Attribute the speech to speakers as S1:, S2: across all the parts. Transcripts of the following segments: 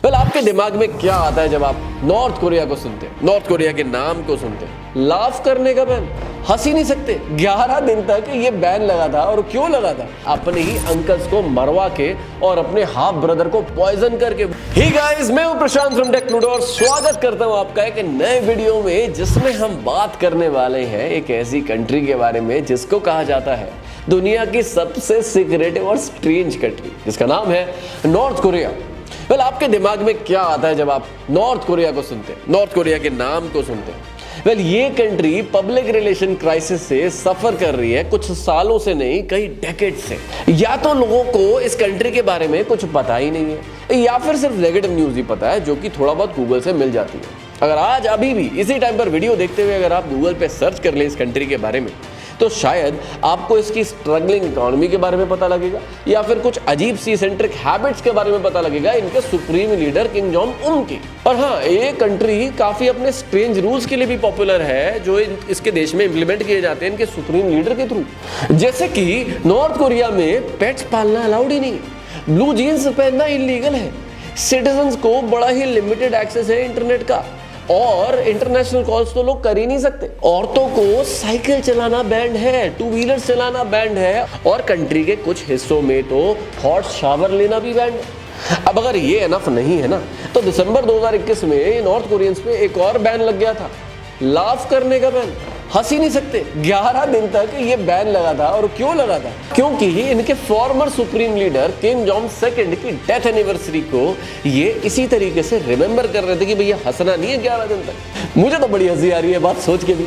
S1: Well आपके दिमाग में क्या आता है जब आप नॉर्थ कोरिया को सुनते हैं, नॉर्थ कोरिया के नाम को सुनते हैं? लाफ करने का बैन, हंस ही नहीं सकते। 11 दिन तक ये बैन लगा था। और क्यों लगा था? अपने ही अंकल्स को मरवा के और अपने हाफ ब्रदर को पॉइजन करके। हे गाइस, मैं हूं प्रशांत फ्रॉम टेक्नोड और स्वागत करता हूं आपका एक नए वीडियो में, जिसमें हम बात करने वाले हैं एक ऐसी कंट्री के बारे में जिसको कहा जाता है दुनिया की सबसे सीक्रेटिव और स्ट्रेंज कंट्री, जिसका नाम है नॉर्थ कोरिया। वेल आपके दिमाग में क्या आता है जब आप नॉर्थ कोरिया को सुनते हैं, नॉर्थ कोरिया के नाम को सुनते हैं? वेल ये कंट्री पब्लिक रिलेशन क्राइसिस से सफर कर रही है, कुछ सालों से नहीं, कई डेकेड से। या तो लोगों को इस कंट्री के बारे में कुछ पता ही नहीं है, या फिर सिर्फ नेगेटिव न्यूज ही पता है, जो कि थोड़ा बहुत गूगल से मिल जाती है। अगर आज अभी भी इसी टाइम पर वीडियो देखते हुए अगर आप गूगल पे सर्च कर ले इस कंट्री के बारे में, तो शायद आपको इसकी स्ट्रगलिंग इकोनॉमी के बारे में पता लगेगा, या फिर कुछ अजीब सी सेंट्रिक हैबिट्स के बारे में पता लगेगा इनके supreme leader Kim Jong Un की। और हाँ, ये कंट्री काफी अपने स्ट्रेंज रूल्स के लिए भी पॉपुलर है, जो इसके देश में इंप्लीमेंट किए जाते हैं इनके सुप्रीम लीडर के थ्रू। जैसे कि नॉर्थ कोरिया में पेट्स पालना अलाउड ही नहीं, ब्लू जीन्स पहनना इलीगल है, सिटीजन्स को बड़ा ही लिमिटेड एक्सेस है इंटरनेट का, और इंटरनेशनल कॉल्स तो लोग कर ही नहीं सकते। औरतों को साइकिल चलाना बैंड है, टू व्हीलर चलाना बैंड है, और कंट्री के कुछ हिस्सों में तो हॉट शावर लेना भी बैंड है। अब अगर ये एनफ नहीं है ना, तो दिसंबर 2021 में नॉर्थ कोरियंस पे एक और बैन लग गया था, लाफ करने का बैन। हंस ही नहीं सकते। 11 दिन तक ये बैन लगा था। और क्यों लगा था? क्योंकि इनके former supreme leader Kim Jong second की डेथ एनिवर्सरी को ये इसी तरीके से रिमेंबर कर रहे थे कि भैया हंसना नहीं है 11 दिन तक। मुझे तो बड़ी हंसी आ रही है बात सोच के भी।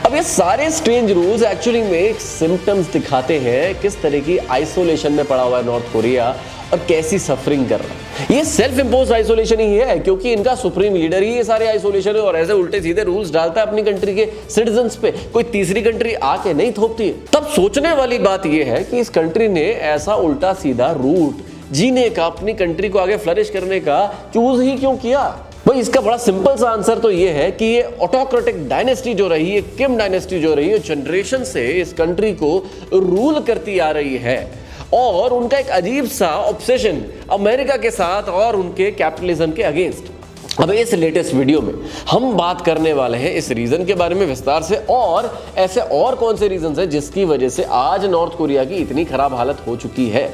S1: अब ये सारे स्ट्रेंज रूल्स एक्चुअली में सिम्टम्स दिखाते हैं किस तरह की आइसोलेशन में पड़ा हुआ है नॉर्थ कोरिया और कैसी सफरिंग कर रहा है। ये सेल्फ इंपोज आइसोलेशन ही है, क्योंकि इनका सुप्रीम लीडर ही ये सारे आइसोलेशन है और ऐसे उल्टे सीधे रूल्स डालता है अपनी कंट्री के सिटीजन्स पे। कोई तीसरी कंट्री आके नहीं थोपती है। तब सोचने वाली बात ये है कि इस कंट्री ने ऐसा उल्टा सीधा रूट जीने का, अपनी कंट्री को आगे फ्लरिश करने का चूज ही क्यों किया? भाई इसका बड़ा सिंपल सा आंसर तो ये है कि ये ऑटोक्रेटिक डायनेस्टी जो रही है, किम डायनेस्टी जो रही है, जनरेशन से इस कंट्री को रूल करती आ रही है, और उनका एक अजीब सा ऑब्सेशन अमेरिका के साथ और उनके कैपिटलिज्म के अगेंस्ट। अब इस लेटेस्ट वीडियो में हम बात करने वाले हैं इस रीजन के बारे में विस्तार से, और ऐसे और कौन से रीजन हैं जिसकी वजह से आज नॉर्थ कोरिया की इतनी खराब हालत हो चुकी है।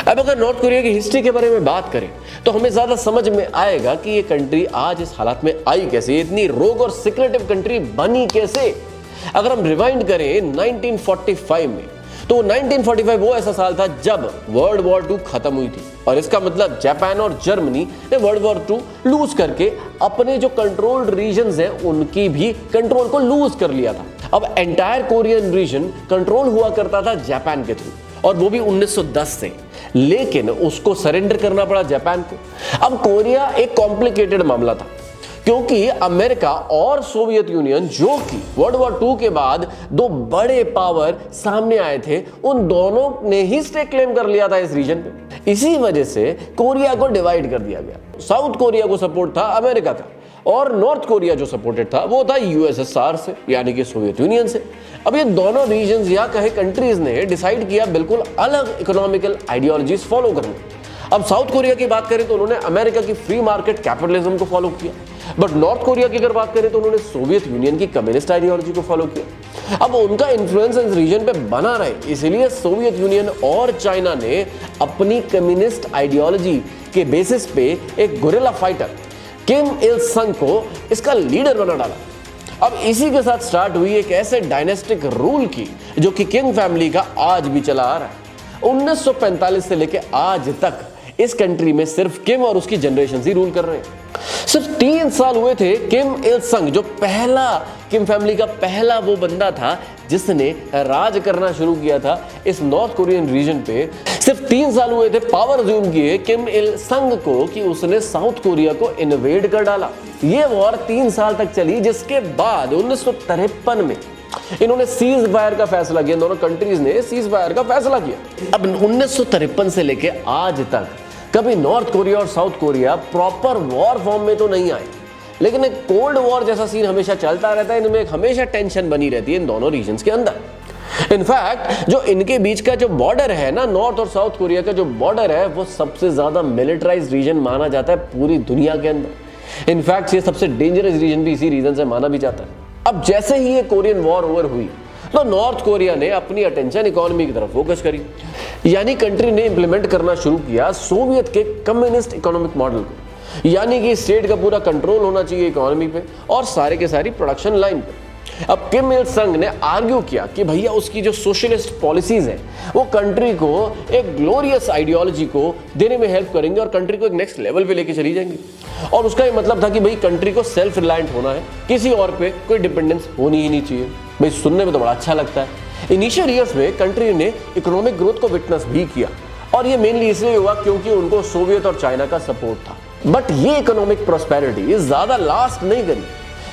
S1: अब अगर नॉर्थ कोरिया की हिस्ट्री के बारे में बात करें तो हमें ज्यादा समझ में आएगा कि ये कंट्री आज इस हालत में आई कैसे, इतनी रोग और सीक्रेटिव कंट्री बनी कैसे। अगर हम रिवाइंड करें 1945 में, तो 1945 वो ऐसा साल था जब वर्ल्ड वॉर 2 खत्म हुई थी, और इसका मतलब जापान और जर्मनी ने वर्ल्ड वॉर 2 लूज करके अपने जो कंट्रोल्ड रीजन्स हैं उनकी भी कंट्रोल को लूज कर लिया था। अब एंटायर कोरियन रीजन कंट्रोल हुआ करता था जापान के थ्रू, और वो भी 1910 से, लेकिन उसको सरेंडर करना पड़ा जापान को। अब कोरिया एक कॉम्प्लिकेटेड मामला था, क्योंकि अमेरिका और सोवियत यूनियन, जो कि वर्ल्ड वॉर 2 के बाद दो बड़े पावर सामने आए थे, उन दोनों ने ही स्टेक क्लेम कर लिया था इस रीजन पे। इसी वजह से कोरिया को डिवाइड कर दिया गया। साउथ कोरिया को सपोर्ट था अमेरिका का, और नॉर्थ कोरिया जो सपोर्टेड था वो था यूएसएसआर से, यानी कि सोवियत यूनियन से। अब ये दोनों रीजन्स या कहे कंट्रीज ने डिसाइड किया बिल्कुल अलग इकोनॉमिकल आइडियोलॉजीज फॉलो करने। अब साउथ कोरिया की बात करें तो उन्होंने अमेरिका की फ्री मार्केट कैपिटलिज्म को फॉलो किया, बट नॉर्थ कोरिया की अगर बात करें तो उन्होंने सोवियत यूनियन की कम्युनिस्ट आइडियोलॉजी को फॉलो किया। अब उनका इन्फ्लुएंस इस रीजन पे बना रहे, इसलिए सोवियत यूनियन और चाइना ने अपनी कम्युनिस्ट आइडियोलॉजी के बेसिस पे एक गोरिल्ला फाइटर किम इल संग को इसका लीडर बना डाला। अब इसी के साथ स्टार्ट हुई एक ऐसे डायनेस्टिक रूल की जो कि किंग फैमिली का आज भी चला आ रहा है। 1945 से लेकर आज तक इस कंट्री में सिर्फ किम और उसकी जनरेशन ही रूल कर रहे हैं। सिर्फ 3 साल हुए थे किम इल संग, जो पहला किम फैमिली का पहला वो बंदा था जिसने राज करना शुरू किया था इस नॉर्थ कोरियन रीजन पे। सिर्फ 3 साल हुए थे पावर अज्यूम किए किम इल संग को कि उसने साउथ कोरिया को इन्वेड कर डाला। ये वॉर 3 साल तक चली, जिसके बाद 1953 में इन्होंने सीज फायर का फैसला किया। दोनों कंट्रीज ने सीज फायर का फैसला किया। अब 1953 से लेके आज तक कभी नॉर्थ कोरिया और south Korea proper war form में तो नहीं आए, लेकिन एक कोल्ड वॉर जैसा सीन हमेशा चलता रहता है। इनमें हमेशा टेंशन बनी रहती है इन दोनों रीजन्स के अंदर। इनफैक्ट जो इनके बीच का जो बॉर्डर है ना, नॉर्थ और साउथ कोरिया का जो बॉर्डर है, वो सबसे ज्यादा मिलिटराइज्ड रीजन माना जाता है पूरी दुनिया के अंदर। इनफैक्ट ये सबसे डेंजरस रीजन भी इसी रीजन से माना भी जाता है। अब जैसे ही ये कोरियन वॉर ओवर हुई तो नॉर्थ कोरिया ने अपनी अटेंशन इकोनॉमी की तरफ फोकस करी, यानी कंट्री ने इंप्लीमेंट करना शुरू किया सोवियत के कम्युनिस्ट इकोनॉमिक मॉडल को, यानी कि स्टेट का पूरा कंट्रोल होना चाहिए इकोनॉमी पे और सारे के सारी प्रोडक्शन लाइन पे। अब किम इल संग ने आर्ग्यू किया कि भैया उसकी जो सोशलिस्ट पॉलिसीज है वो कंट्री को एक ग्लोरियस आइडियोलॉजी को देने में हेल्प करेंगे और कंट्री को एक नेक्स्ट लेवल पे लेके चली जाएंगी। और उसका ये मतलब था कि भाई कंट्री को सेल्फ रिलायंट होना है, किसी और पे कोई डिपेंडेंस होनी ही नहीं चाहिए। भाई सुनने में तो बड़ा अच्छा लगता है। इनिशियल ईयर्स में कंट्री ने इकोनॉमिक ग्रोथ को विटनेस भी किया और ये मेनली इसलिए हुआ क्योंकि उनको सोवियत और चाइना का सपोर्ट था। बट ये इकोनॉमिक प्रॉस्पेरिटी ज्यादा लास्ट नहीं करी।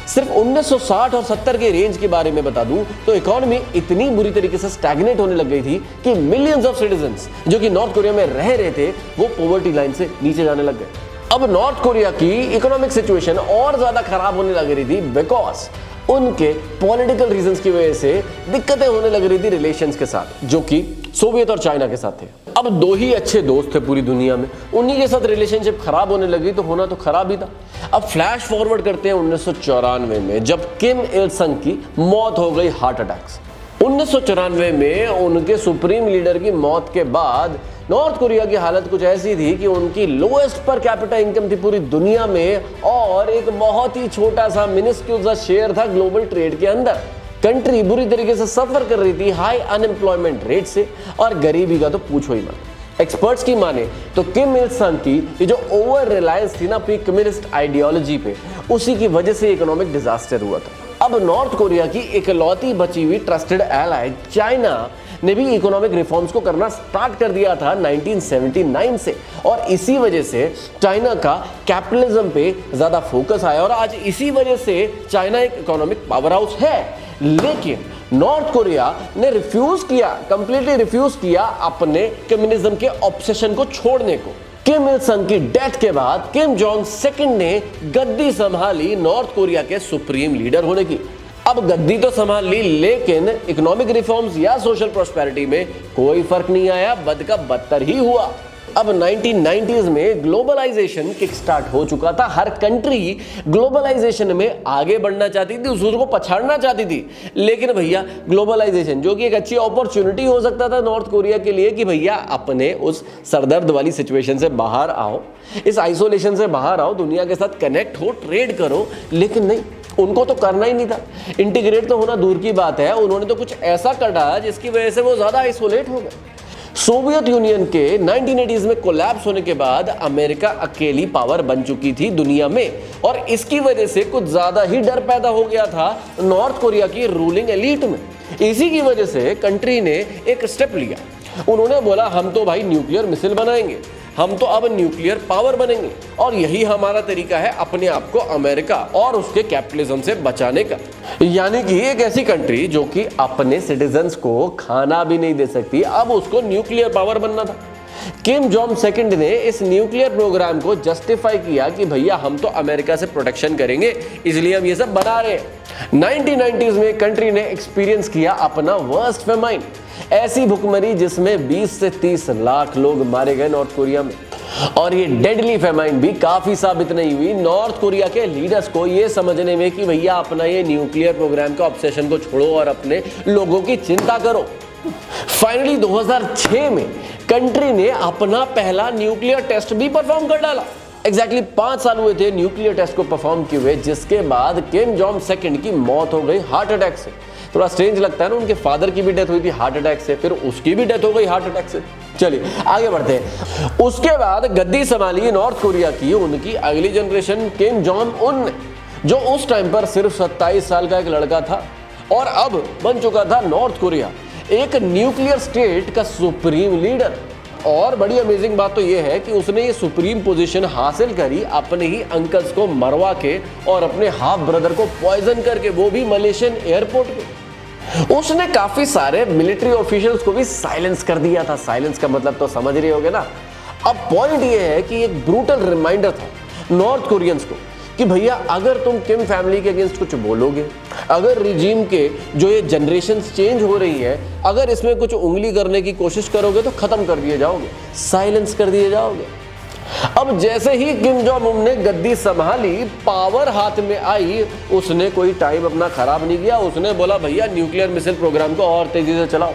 S1: सिर्फ 1960 और 70 के रेंज के बारे में बता दूं तो इकोनॉमी इतनी बुरी तरीके से स्टैग्नेट होने लग गई थी कि मिलियंस ऑफ सिटीजंस जो कि नॉर्थ कोरिया में रह रहे थे वो पॉवर्टी लाइन से नीचे जाने लग गए। अब नॉर्थ कोरिया की इकोनॉमिक सिचुएशन और ज्यादा खराब होने लग रही थी बिकॉज उनके पॉलिटिकल रीजंस की वजह से दिक्कतें होने लग रही थी रिलेशंस के साथ, जो कि सोवियत और चाइना के साथ थे। अब दो ही अच्छे दोस्त थे पूरी दुनिया में, उन्हीं के साथ रिलेशनशिप खराब होने लगी तो होना तो खराब ही था। अब फ्लैश फॉरवर्ड करते हैं 1994 में, जब किम इल संग की मौत हो गई हार्ट अटैक से। 1994 में उनके सुप्रीम लीडर की मौत के बाद नॉर्थ कोरिया की हालत कुछ ऐसी थी कि उनकी लोएस्ट पर कैपिटा इनकम थी पूरी दुनिया में और एक बहुत ही छोटा सा मिनिस्क्यूल सा शेयर था ग्लोबल ट्रेड के अंदर। कंट्री बुरी तरीके से सफर कर रही थी हाई अनएम्प्लॉयमेंट रेट से और गरीबी का तो पूछो ही मत। एक्सपर्ट्स की माने तो किम इल संग की ये जो ओवर रिलायंस थी ना अपनी कम्युनिस्ट आइडियोलॉजी पे, उसी की वजह से इकोनॉमिक डिजास्टर हुआ था। अब नॉर्थ कोरिया की इकलौती बची हुई ट्रस्टेड एलाय चाइना ने भी इकोनॉमिक रिफॉर्म्स को करना स्टार्ट कर दिया था 1979 से और इसी वजह से चाइना का कैपिटलिज्म पे ज्यादा फोकस आया और आज इसी वजह से चाइना एक इकोनॉमिक पावर हाउस है। लेकिन नॉर्थ कोरिया ने रिफ्यूज किया, कंप्लीटली रिफ्यूज किया अपने कम्युनिज्म के ऑब्सेशन को छोड़ने को। किम इल संग की डेथ के बाद किम जोंग सेकंड ने गद्दी संभाली नॉर्थ कोरिया के सुप्रीम लीडर होने की। अब गद्दी तो संभाल ली लेकिन इकोनॉमिक रिफॉर्म्स या सोशल प्रोस्पेरिटी में कोई फर्क नहीं आया, बद का बदतर ही हुआ। अब 1990s में ग्लोबलाइजेशन किक स्टार्ट हो चुका था। हर कंट्री ग्लोबलाइजेशन में आगे बढ़ना चाहती थी, दूसरों को पछाड़ना चाहती थी। लेकिन भैया ग्लोबलाइजेशन जो कि एक अच्छी अपॉर्चुनिटी हो सकता था नॉर्थ कोरिया के लिए कि भैया अपने उस सरदर्द वाली सिचुएशन से बाहर आओ, इस आइसोलेशन से बाहर आओ, दुनिया के साथ कनेक्ट हो, ट्रेड करो। लेकिन नहीं, उनको तो करना ही नहीं था। इंटीग्रेट तो होना दूर की बात है, उन्होंने तो कुछ ऐसा कर डाला जिसकी वजह से वो ज्यादा आइसोलेट हो गए। सोवियत यूनियन के 1980s में कोलैप्स होने के बाद अमेरिका अकेली पावर बन चुकी थी दुनिया में और इसकी वजह से कुछ ज्यादा ही डर पैदा हो गया था नॉर्थ कोरिया की रूलिंग एलीट में। इसी की वजह से कंट्री ने एक स्टेप लिया, उन्होंने बोला हम तो भाई न्यूक्लियर मिसाइल बनाएंगे, हम तो अब न्यूक्लियर पावर बनेंगे और यही हमारा तरीका है अपने आप को अमेरिका और उसके कैपिटलिज्म से बचाने का। यानी कि एक ऐसी कंट्री जो कि अपने सिटीजन्स को खाना भी नहीं दे सकती, अब उसको न्यूक्लियर पावर बनना था। किम जोंग सेकंड ने इस न्यूक्लियर प्रोग्राम को जस्टिफाई किया कि भैया हम तो अमेरिका से प्रोटेक्शन करेंगे इसलिए हम ये सब बना रहे हैं। 1990s में कंट्री ने एक्सपीरियंस किया अपना वर्स्ट फेमाइन, ऐसी भुखमरी जिसमें 20 से 30 लाख लोग मारे गए नॉर्थ कोरिया में। और ये डेडली फेमाइन भी काफी साबित नहीं हुई नॉर्थ कोरिया के लीडर्स को ये समझने में कि भैया अपना ये न्यूक्लियर प्रोग्राम का ऑब्सेशन को छोड़ो और अपने लोगों की चिंता करो। फाइनली 2006 में कंट्री ने अपना पहला न्यूक्लियर टेस्ट भी परफॉर्म कर डाला। एग्जैक्टली 5 साल हुए थे न्यूक्लियर टेस्ट को परफॉर्म किए हुए, जिसके बाद किम जोंग सेकंड की मौत हो गई हार्ट अटैक से। थोड़ा स्ट्रेंज लगता है ना, उनके फादर की भी डेथ हुई थी हार्ट अटैक से, फिर उसकी भी डेथ हो गई हार्ट अटैक से। चलिए आगे बढ़ते हैं। उसके बाद गद्दी संभाली नॉर्थ कोरिया की उनकी अगली जनरेशन किम जोंग उन ने, जो उस टाइम पर सिर्फ 27 साल का एक लड़का था और अब बन चुका था नॉर्थ कोरिया एक न्यूक्लियर स्टेट का सुप्रीम लीडर। और बड़ी अमेजिंग बात तो यह है कि उसने ये सुप्रीम पोजीशन हासिल करी अपने ही अंकल्स को मरवा के और अपने हाफ ब्रदर को पॉइजन करके, वो भी मलेशियन एयरपोर्ट पे। उसने काफी सारे मिलिट्री ऑफिशियल्स को भी साइलेंस कर दिया था। साइलेंस का मतलब तो समझ रहे होगे ना। अब पॉइंट ये है कि एक ब्रूटल रिमाइंडर था नॉर्थ कोरियंस को कि भैया अगर तुम किम फैमिली के अगेंस्ट कुछ बोलोगे, अगर रिजीम के जो ये जनरेशंस चेंज हो रही है, अगर इसमें कुछ उंगली करने की कोशिश करोगे तो खत्म कर दिए जाओगे, साइलेंस कर दिए जाओगे। अब जैसे ही किम जोंग उन ने गद्दी संभाली, पावर हाथ में आई, उसने कोई टाइम अपना खराब नहीं किया। उसने बोला भैया न्यूक्लियर मिसाइल प्रोग्राम को और तेजी से चलाओ।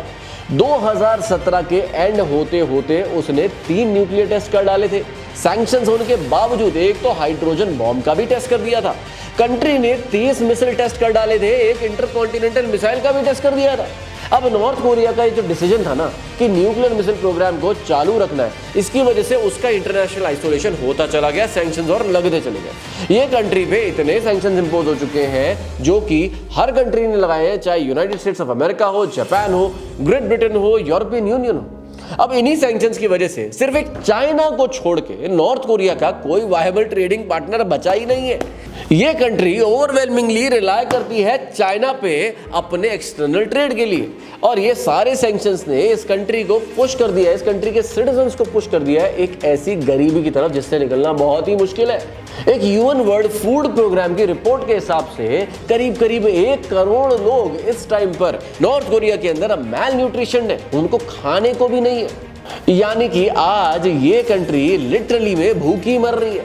S1: 2017 के एंड होते होते उसने 3 न्यूक्लियर टेस्ट कर डाले थे। सैंक्शंस होने के बावजूद एक तो हाइड्रोजन बॉम्ब का भी टेस्ट कर दिया था। कंट्री ने 30 मिसाइल टेस्ट कर डाले थे, एक इंटरकॉन्टिनेंटल मिसाइल का भी टेस्ट कर दिया था। अब नॉर्थ कोरिया का जो डिसीजन था ना कि न्यूक्लियर मिसाइल प्रोग्राम को चालू रखना है, इसकी वजह से उसका इंटरनेशनल आइसोलेशन होता चला गया, सैंक्शंस और लगते चले गए। ये कंट्री पे इतने सैंक्शंस इंपोज हो चुके हैं जो कि हर कंट्री ने लगाए हैं, चाहे यूनाइटेड स्टेट्स ऑफ अमेरिका हो, जापान हो, ग्रेट ब्रिटेन हो, यूरोपियन यूनियन हो। अब इन्हीं सैंक्शंस की वजह से सिर्फ एक चाइना को छोड़ के नॉर्थ कोरिया का कोई वायबल ट्रेडिंग पार्टनर बचा ही नहीं है। ये कंट्री ओवरवेलमिंगली रिलाय करती है चाइना पे अपने एक्सटर्नल ट्रेड के लिए, और ये सारे सैंक्शंस ने इस कंट्री को पुश कर दिया है, इस कंट्री के सिटीजन्स को पुश कर दिया है एक ऐसी गरीबी की तरफ जिससे निकलना बहुत ही मुश्किल है। एक यूएन वर्ल्ड फूड प्रोग्राम की रिपोर्ट के हिसाब से करीब करीब 1 करोड़ लोग इस टाइम पर नॉर्थ कोरिया के अंदर मैल न्यूट्रिशन है, उनको खाने को भी नहीं है। यानी कि आज ये कंट्री लिटरली में भूखी मर रही है।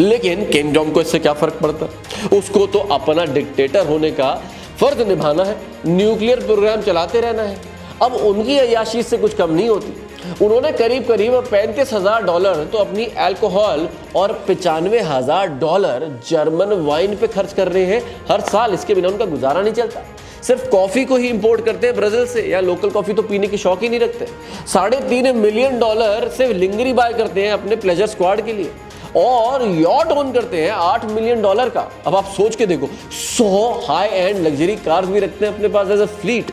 S1: लेकिन किम जोंग को इससे क्या फर्क पड़ता है? उसको तो अपना डिक्टेटर होने का फर्ज निभाना है, न्यूक्लियर प्रोग्राम चलाते रहना है। अब उनकी अय्याशी से कुछ कम नहीं होती। उन्होंने करीब करीब $35,000 तो अपनी अल्कोहल और $95,000 जर्मन वाइन पे खर्च कर रहे हैं हर साल। इसके बिना उनका गुजारा नहीं चलता। सिर्फ कॉफी को ही इंपोर्ट करते हैं ब्राजील से, या लोकल कॉफी तो पीने की शौक ही नहीं रखते। $3.5 मिलियन से लिंगरी बाय करते हैं अपने प्लेजर स्क्वाड के लिए, और यॉट ओन करते हैं $8 मिलियन का। अब आप सोच के देखो, 100 हाई एंड लग्जरी कार्स भी रखते हैं अपने पास एज अ फ्लीट।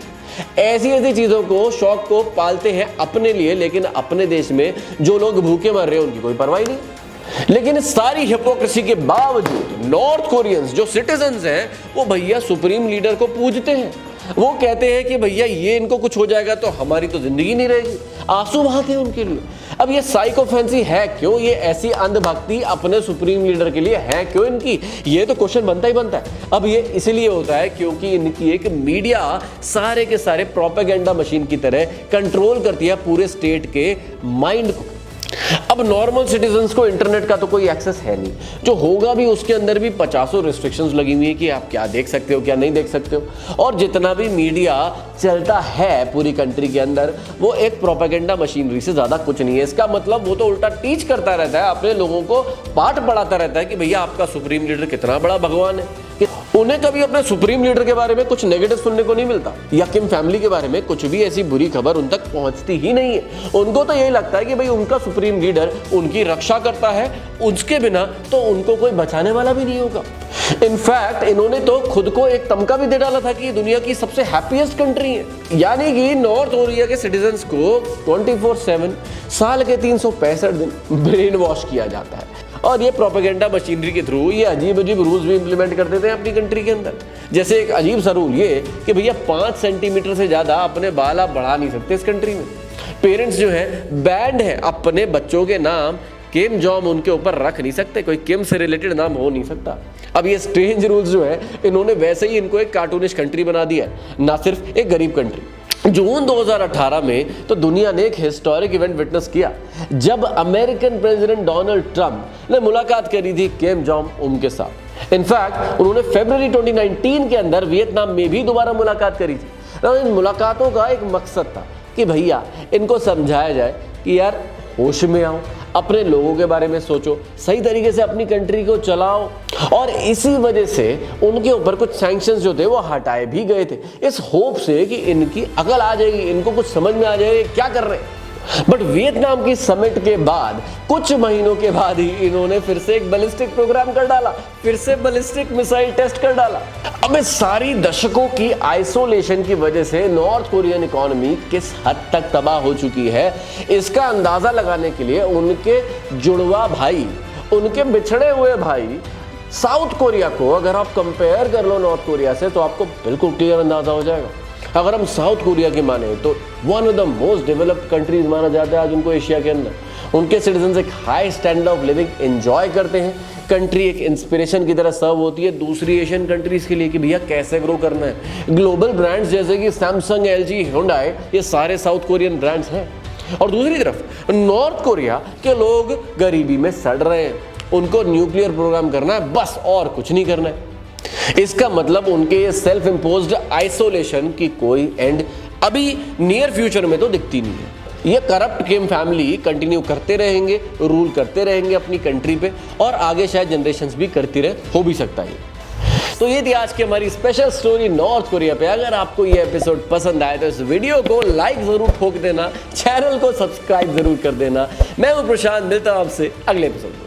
S1: ऐसी चीजों को, शौक को पालते हैं अपने लिए, लेकिन अपने देश में जो लोग भूखे मर रहे हैं उनकी कोई परवाह नहीं। लेकिन इस सारी हिपोक्रेसी के बावजूद नॉर्थ कोरियंस जो सिटीजन्स हैं वो भैया सुप्रीम लीडर को पूजते हैं। वो कहते हैं कि भैया ये इनको कुछ हो जाएगा तो हमारी तो जिंदगी नहीं रहेगी। आंसू बहाते हैं उनके लिए। अब ये साइकोफेंसी है क्यों? ये ऐसी अंधभक्ति अपने सुप्रीम लीडर के लिए है क्यों इनकी? ये तो क्वेश्चन बनता ही बनता है। अब ये इसलिए होता है क्योंकि इनकी एक मीडिया सारे के सारे प्रोपेगेंडा मशीन की तरह कंट्रोल करती है पूरे स्टेट के माइंड को। अब नॉर्मल सिटीजन्स को इंटरनेट का तो कोई एक्सेस है नहीं, जो होगा भी उसके अंदर भी 50 रिस्ट्रिक्शंस लगी हुई है कि आप क्या देख सकते हो क्या नहीं देख सकते हो। और जितना भी मीडिया चलता है पूरी कंट्री के अंदर वो एक प्रोपेगेंडा मशीनरी से ज्यादा कुछ नहीं है। इसका मतलब वो तो उल्टा टीच करता रहता है, अपने लोगों को पाठ पढ़ाता रहता है कि भैया आपका सुप्रीम लीडर कितना बड़ा भगवान है। उन्हें कभी अपने सुप्रीम लीडर के बारे में कुछ नेगेटिव सुनने को नहीं मिलता, या किम फैमिली के बारे में कुछ भी ऐसी बुरी खबर उन तक पहुंचती ही नहीं है। उनको तो यही लगता है कि भाई उनका सुप्रीम लीडर उनकी रक्षा करता है, उसके बिना तो उनको कोई बचाने वाला भी नहीं होगा। इनफैक्ट इन्होंने तो खुद को एक तमका भी दे डाला था कि दुनिया की सबसे हैप्पीएस्ट कंट्री है। यानी कि नॉर्थ कोरिया के सिटीजन्स को 24/7 साल के 365 दिन ब्रेन वॉश किया जाता है, और ये प्रोपेगेंडा मशीनरी के थ्रू ये अजीब अजीब रूल्स भी इंप्लीमेंट कर देते हैं अपनी कंट्री के अंदर। जैसे एक अजीब सा रूल ये कि भैया 5 सेंटीमीटर से ज्यादा अपने बाल आप बढ़ा नहीं सकते इस कंट्री में। पेरेंट्स जो है बैंड है अपने बच्चों के नाम किम जोंग उनके ऊपर रख नहीं सकते, कोई किम से रिलेटेड नाम हो नहीं सकता। अब ये स्ट्रेंज रूल्स जो है इन्होंने वैसे ही इनको एक कार्टूनिश कंट्री बना दिया है, ना सिर्फ एक गरीब कंट्री। जून 2018 में तो दुनिया ने एक हिस्टोरिक इवेंट विटनेस किया जब अमेरिकन प्रेसिडेंट डोनाल्ड ट्रंप ने मुलाकात करी थी किम जोंग उन के साथ। इनफैक्ट उन्होंने फरवरी 2019 के अंदर वियतनाम में भी दोबारा मुलाकात करी थी। इन मुलाकातों का एक मकसद था कि भैया इनको समझाया जाए कि यार होश में आओ, अपने लोगों के बारे में सोचो, सही तरीके से अपनी कंट्री को चलाओ। और इसी वजह से उनके ऊपर कुछ सैंक्शंस जो थे वो हटाए भी गए थे, इस होप से कि इनकी अकल आ जाएगी, इनको कुछ समझ में आ जाएगा क्या कर रहे हैं। बट वियतनाम की समिट के बाद कुछ महीनों के बाद ही इन्होंने फिर से एक बैलिस्टिक प्रोग्राम कर डाला, फिर से बैलिस्टिक मिसाइल टेस्ट कर डाला। अब इस सारी दशकों की आइसोलेशन की वजह से नॉर्थ कोरियन इकोनॉमी किस हद तक तबाह हो चुकी है, इसका अंदाजा लगाने के लिए उनके जुड़वा भाई, उनके बिछड़े हुए भाई साउथ कोरिया को अगर आप कंपेयर कर लो नॉर्थ कोरिया से तो आपको बिल्कुल क्लियर अंदाजा हो जाएगा। अगर हम साउथ कोरिया की माने तो one of the most developed countries माना जाता है आज उनको एशिया के अंदर। उनके सिटीजन एक high standard of living enjoy करते हैं। कंट्री एक इंस्पिरेशन की तरह सर्व होती है दूसरी एशियन कंट्रीज के लिए कि भैया कैसे ग्रो करना है। ग्लोबल ब्रांड्स जैसे कि सैमसंग, एलजी, हुंडई, ये सारे साउथ कोरियन ब्रांड्स हैं। और दूसरी तरफ नॉर्थ कोरिया के लोग गरीबी में सड़ रहे हैं, उनको न्यूक्लियर प्रोग्राम करना है बस, और कुछ नहीं करना है। इसका मतलब उनके ये सेल्फ इम्पोज्ड आइसोलेशन की कोई एंड अभी नियर फ्यूचर में तो दिखती नहीं है। ये करप्ट किम फैमिली कंटिन्यू करते रहेंगे, रूल करते रहेंगे अपनी कंट्री पे, और आगे शायद जनरेशंस भी करती रहे, हो भी सकता है। तो ये थी आज की हमारी स्पेशल स्टोरी नॉर्थ कोरिया पे। अगर आपको ये एपिसोड पसंद आए तो इस वीडियो को लाइक जरूर ठोक देना, चैनल को सब्सक्राइब जरूर कर देना। मैं हूं प्रशांत, मिलता हूं आपसे अगले एपिसोड में।